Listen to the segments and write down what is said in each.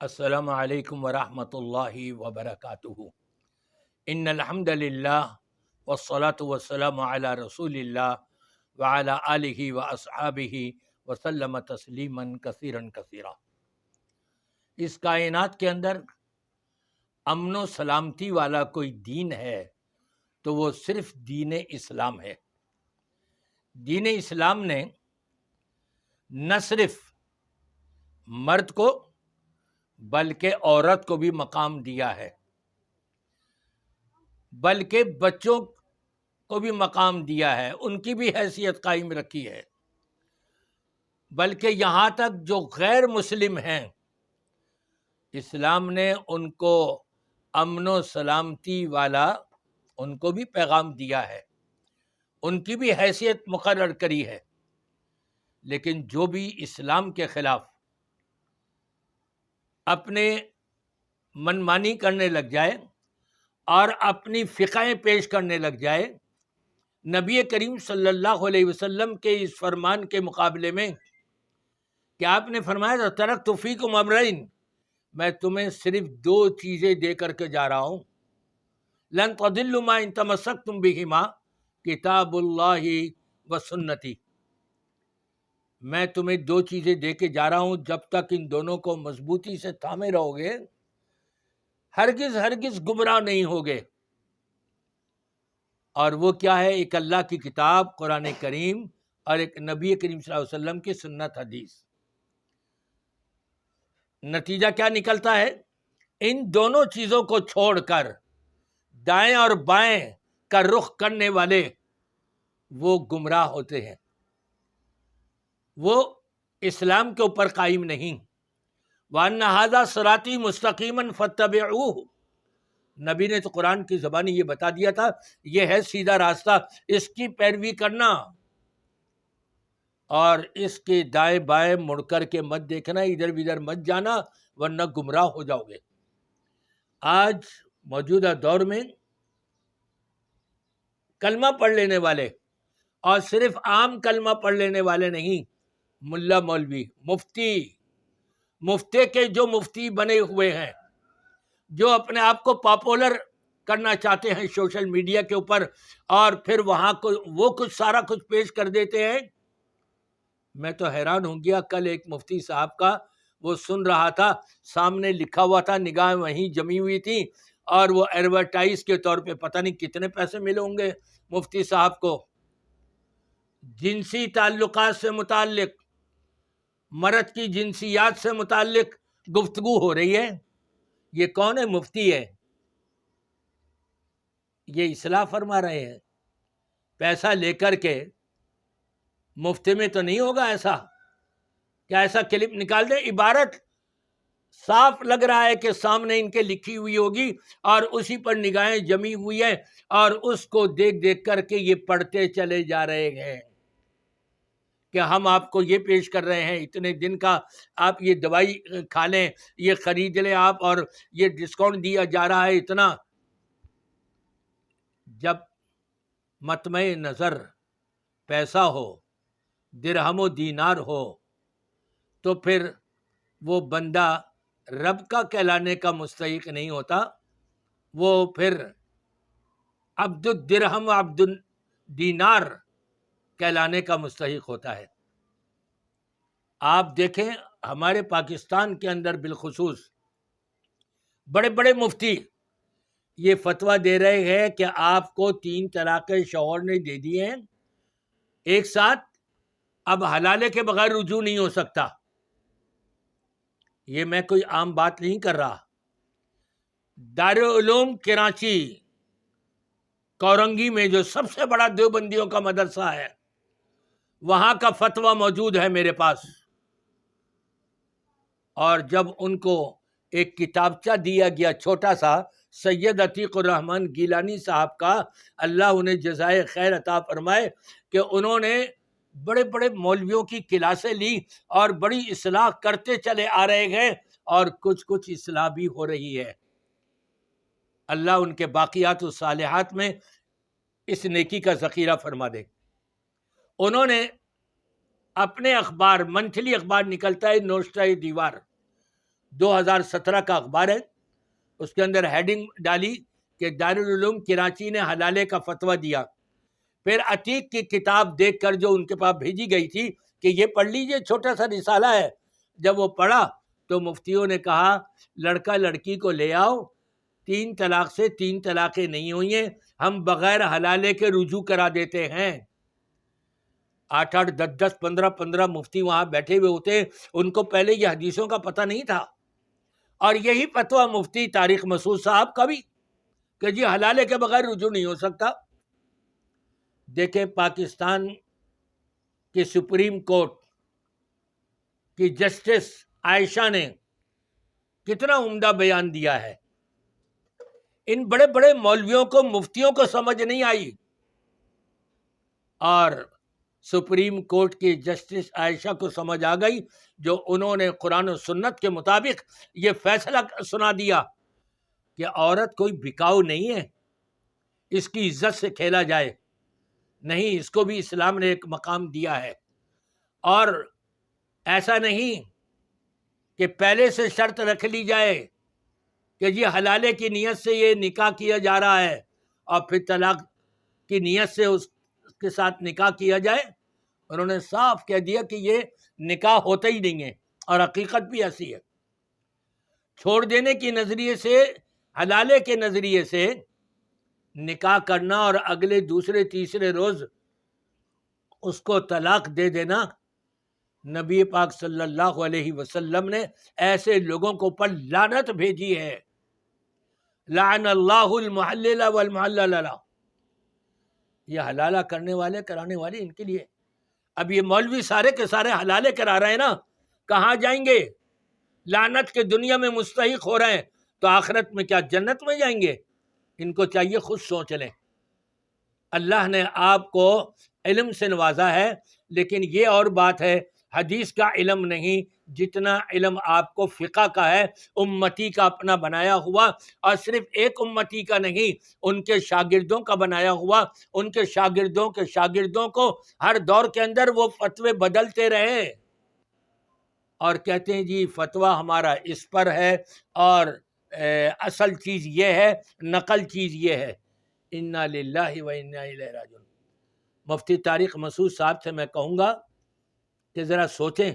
السلام علیکم ورحمۃ اللہ وبرکاتہ۔ ان الحمد للہ والصلاة والسلام علی رسول اللہ وعلی آلہ واصحابہ وسلم تسلیما کثیرا کثیرا۔ اس کائنات کے اندر امن و سلامتی والا کوئی دین ہے تو وہ صرف دین اسلام ہے۔ دین اسلام نے نہ صرف مرد کو بلکہ عورت کو بھی مقام دیا ہے، بلکہ بچوں کو بھی مقام دیا ہے، ان کی بھی حیثیت قائم رکھی ہے، بلکہ یہاں تک جو غیر مسلم ہیں اسلام نے ان کو امن و سلامتی والا ان کو بھی پیغام دیا ہے، ان کی بھی حیثیت مقرر کری ہے۔ لیکن جو بھی اسلام کے خلاف اپنے منمانی کرنے لگ جائے اور اپنی فقہیں پیش کرنے لگ جائے، نبی کریم صلی اللہ علیہ وسلم کے اس فرمان کے مقابلے میں کہ آپ نے فرمایا ترکت فیکم امرین، میں تمہیں صرف دو چیزیں دے کر کے جا رہا ہوں، لن تضلوا ما ان تمسکتم بہما، کتاب اللہ و سنتی، میں تمہیں دو چیزیں دے کے جا رہا ہوں، جب تک ان دونوں کو مضبوطی سے تھامے رہو گے ہرگز گمراہ نہیں ہوگے۔ اور وہ کیا ہے؟ ایک اللہ کی کتاب قرآن کریم اور ایک نبی کریم صلی اللہ علیہ وسلم کی سنت حدیث۔ نتیجہ کیا نکلتا ہے؟ ان دونوں چیزوں کو چھوڑ کر دائیں اور بائیں کا رخ کرنے والے وہ گمراہ ہوتے ہیں، وہ اسلام کے اوپر قائم نہیں۔ وَأَنَّ هَذَا صِرَاطِي مُسْتَقِيمًا فَاتَّبِعُوهُ، نبی نے تو قرآن کی زبانی یہ بتا دیا تھا، یہ ہے سیدھا راستہ، اس کی پیروی کرنا اور اس کے دائیں بائیں مڑ کر کے مت دیکھنا، ادھر ادھر مت جانا، ورنہ گمراہ ہو جاؤ گے۔ آج موجودہ دور میں کلمہ پڑھ لینے والے، اور صرف عام کلمہ پڑھ لینے والے نہیں، ملا مولوی، مفتی کے جو مفتی بنے ہوئے ہیں، جو اپنے آپ کو پاپولر کرنا چاہتے ہیں سوشل میڈیا کے اوپر، اور پھر وہاں کو وہ کچھ سارا کچھ پیش کر دیتے ہیں۔ میں تو حیران ہوں گیا، کل ایک مفتی صاحب کا وہ سن رہا تھا، سامنے لکھا ہوا تھا، نگاہ وہیں جمی ہوئی تھی، اور وہ ایڈورٹائز کے طور پہ پتہ نہیں کتنے پیسے ملے ہوں گے مفتی صاحب کو، جنسی تعلقات سے متعلق، مرد کی جنسیات سے متعلق گفتگو ہو رہی ہے۔ یہ کون ہے؟ مفتی ہے، یہ اصلاح فرما رہے ہیں، پیسہ لے کر کے۔ مفتی میں تو نہیں ہوگا ایسا، کیا ایسا کلپ نکال دے؟ عبارت صاف لگ رہا ہے کہ سامنے ان کے لکھی ہوئی ہوگی، اور اسی پر نگاہیں جمی ہوئی ہیں، اور اس کو دیکھ دیکھ کر کے یہ پڑھتے چلے جا رہے ہیں کہ ہم آپ کو یہ پیش کر رہے ہیں، اتنے دن کا آپ یہ دوائی کھا لیں، یہ خرید لیں آپ، اور یہ ڈسکاؤنٹ دیا جا رہا ہے اتنا۔ جب مطمع نظر پیسہ ہو، درہم و دینار ہو، تو پھر وہ بندہ رب کا کہلانے کا مستحق نہیں ہوتا، وہ پھر عبد الدرہم و عبد الدینار کہلانے کا مستحق ہوتا ہے۔ آپ دیکھیں ہمارے پاکستان کے اندر بالخصوص بڑے بڑے مفتی یہ فتویٰ دے رہے ہیں کہ آپ کو 3 طلاقیں شوہر نے دے دی ہیں ایک ساتھ، اب حلالے کے بغیر رجوع نہیں ہو سکتا۔ یہ میں کوئی عام بات نہیں کر رہا، دارالعلوم کراچی کورنگی میں جو سب سے بڑا دیوبندیوں کا مدرسہ ہے، وہاں کا فتویٰ موجود ہے میرے پاس۔ اور جب ان کو ایک کتابچہ دیا گیا چھوٹا سا، سید عتیق الرحمن گیلانی صاحب کا، اللہ انہیں جزائے خیر عطا فرمائے، کہ انہوں نے بڑے بڑے مولویوں کی کلاسیں لی اور بڑی اصلاح کرتے چلے آ رہے ہیں، اور کچھ اصلاح بھی ہو رہی ہے۔ اللہ ان کے باقیات الصالحات میں اس نیکی کا ذخیرہ فرما دے۔ انہوں نے اپنے اخبار، منتھلی اخبار نکلتا ہے نوشتہ دیوار، 2017 کا اخبار ہے، اس کے اندر ہیڈنگ ڈالی کہ دارالعلوم کراچی نے حلالے کا فتویٰ دیا۔ پھر عتیق کی کتاب دیکھ کر جو ان کے پاس بھیجی گئی تھی کہ یہ پڑھ لیجئے، چھوٹا سا رسالہ ہے، جب وہ پڑھا تو مفتیوں نے کہا لڑکا لڑکی کو لے آؤ، 3 طلاق سے 3 طلاقیں نہیں ہوئی ہیں، ہم بغیر حلالے کے رجوع کرا دیتے ہیں۔ 8 10 15 مفتی وہاں بیٹھے ہوئے ہوتے ہیں، ان کو پہلے یہ حدیثوں کا پتہ نہیں تھا، اور یہی فتویٰ مفتی طارق مسعود صاحب کا بھی کہ جی حلالے کے بغیر رجوع نہیں ہو سکتا۔ دیکھیں پاکستان کی سپریم کورٹ کی جسٹس عائشہ نے کتنا عمدہ بیان دیا ہے۔ ان بڑے بڑے مولویوں کو، مفتیوں کو سمجھ نہیں آئی، اور سپریم کورٹ کی جسٹس عائشہ کو سمجھ آ گئی، جو انہوں نے قرآن و سنت کے مطابق یہ فیصلہ سنا دیا کہ عورت کوئی بکاؤ نہیں ہے، اس کی عزت سے کھیلا جائے، نہیں، اس کو بھی اسلام نے ایک مقام دیا ہے۔ اور ایسا نہیں کہ پہلے سے شرط رکھ لی جائے کہ جی حلالے کی نیت سے یہ نکاح کیا جا رہا ہے، اور پھر طلاق کی نیت سے اس کے ساتھ نکاح کیا جائے۔ انہوں نے صاف کہہ دیا کہ یہ نکاح ہوتا ہی نہیں ہے، اور حقیقت بھی ایسی ہے۔ چھوڑ دینے کی نظریے سے، حلالے کے نظریے سے نکاح کرنا اور اگلے دوسرے تیسرے روز اس کو طلاق دے دینا، نبی پاک صلی اللہ علیہ وسلم نے ایسے لوگوں کو پر لعنت بھیجی ہے۔ لعن اللہ المحلل والمحلل لہ، یہ حلالہ کرنے والے کرانے والے ان کے لیے۔ اب یہ مولوی سارے کے سارے حلالے کرا رہے ہیں نا، کہاں جائیں گے؟ لعنت کے دنیا میں مستحق ہو رہے ہیں، تو آخرت میں کیا جنت میں جائیں گے؟ ان کو چاہیے خود سوچ لیں۔ اللہ نے آپ کو علم سے نوازا ہے، لیکن یہ اور بات ہے، حدیث کا علم نہیں جتنا علم آپ کو فقہ کا ہے، امتی کا اپنا بنایا ہوا، اور صرف ایک امتی کا نہیں، ان کے شاگردوں کا بنایا ہوا، ان کے شاگردوں کے شاگردوں کو ہر دور کے اندر وہ فتوے بدلتے رہے، اور کہتے ہیں جی فتویٰ ہمارا اس پر ہے، اور اصل چیز یہ ہے، نقل چیز یہ ہے۔ انا للہ و انا الیہ راجعون۔ مفتی طارق مسعود صاحب سے میں کہوں گا کہ ذرا سوچیں،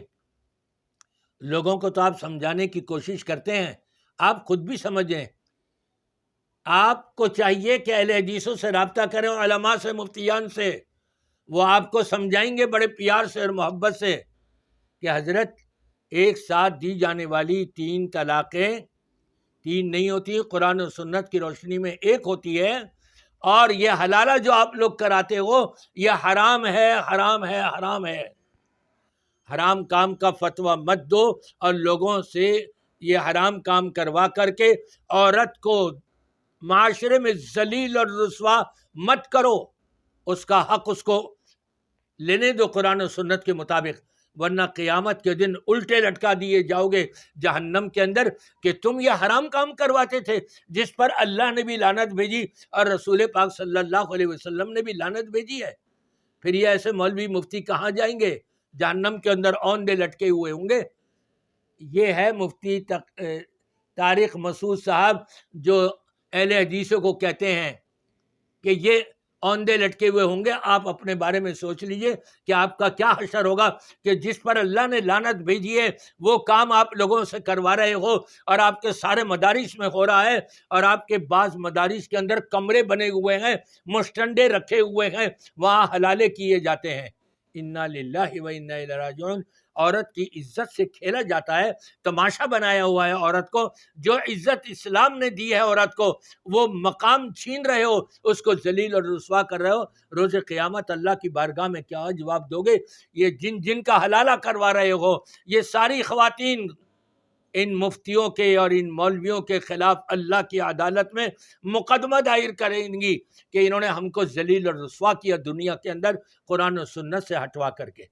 لوگوں کو تو آپ سمجھانے کی کوشش کرتے ہیں، آپ خود بھی سمجھیں۔ آپ کو چاہیے کہ اہل حدیثوں سے رابطہ کریں، علماء سے، مفتیان سے، وہ آپ کو سمجھائیں گے بڑے پیار سے اور محبت سے کہ حضرت ایک ساتھ دی جانے والی 3 طلاقیں 3 نہیں ہوتی، قرآن و سنت کی روشنی میں ایک ہوتی ہے، اور یہ حلالہ جو آپ لوگ کراتے ہو یہ حرام ہے، حرام ہے، حرام ہے۔ حرام کام کا فتویٰ مت دو، اور لوگوں سے یہ حرام کام کروا کر کے عورت کو معاشرے میں ذلیل اور رسوا مت کرو، اس کا حق اس کو لینے دو قرآن و سنت کے مطابق، ورنہ قیامت کے دن الٹے لٹکا دیے جاؤ گے جہنم کے اندر کہ تم یہ حرام کام کرواتے تھے، جس پر اللہ نے بھی لعنت بھیجی اور رسول پاک صلی اللہ علیہ وسلم نے بھی لعنت بھیجی ہے۔ پھر یہ ایسے مولوی مفتی کہاں جائیں گے؟ جہنم کے اندر اوندے لٹکے ہوئے ہوں گے۔ یہ ہے مفتی طارق مسعود صاحب جو اہل حدیثوں کو کہتے ہیں کہ یہ اوندے لٹکے ہوئے ہوں گے۔ آپ اپنے بارے میں سوچ لیجئے کہ آپ کا کیا حشر ہوگا کہ جس پر اللہ نے لعنت بھیجی ہے وہ کام آپ لوگوں سے کروا رہے ہو، اور آپ کے سارے مدارس میں ہو رہا ہے، اور آپ کے بعض مدارس کے اندر کمرے بنے ہوئے ہیں، مشٹنڈے رکھے ہوئے ہیں، وہاں حلالے کیے جاتے ہیں۔ انا للہ و انا الیہ راجعون۔ عورت کی عزت سے کھیلا جاتا ہے، تماشا بنایا ہوا ہے عورت کو۔ جو عزت اسلام نے دی ہے عورت کو، وہ مقام چھین رہے ہو، اس کو ذلیل اور رسوا کر رہے ہو۔ روز قیامت اللہ کی بارگاہ میں کیا جواب دو گے؟ یہ جن کا حلالہ کروا رہے ہو، یہ ساری خواتین ان مفتیوں کے اور ان مولویوں کے خلاف اللہ کی عدالت میں مقدمہ دائر کریں گی کہ انہوں نے ہم کو ذلیل اور رسوا کیا دنیا کے اندر قرآن و سنت سے ہٹوا کر کے۔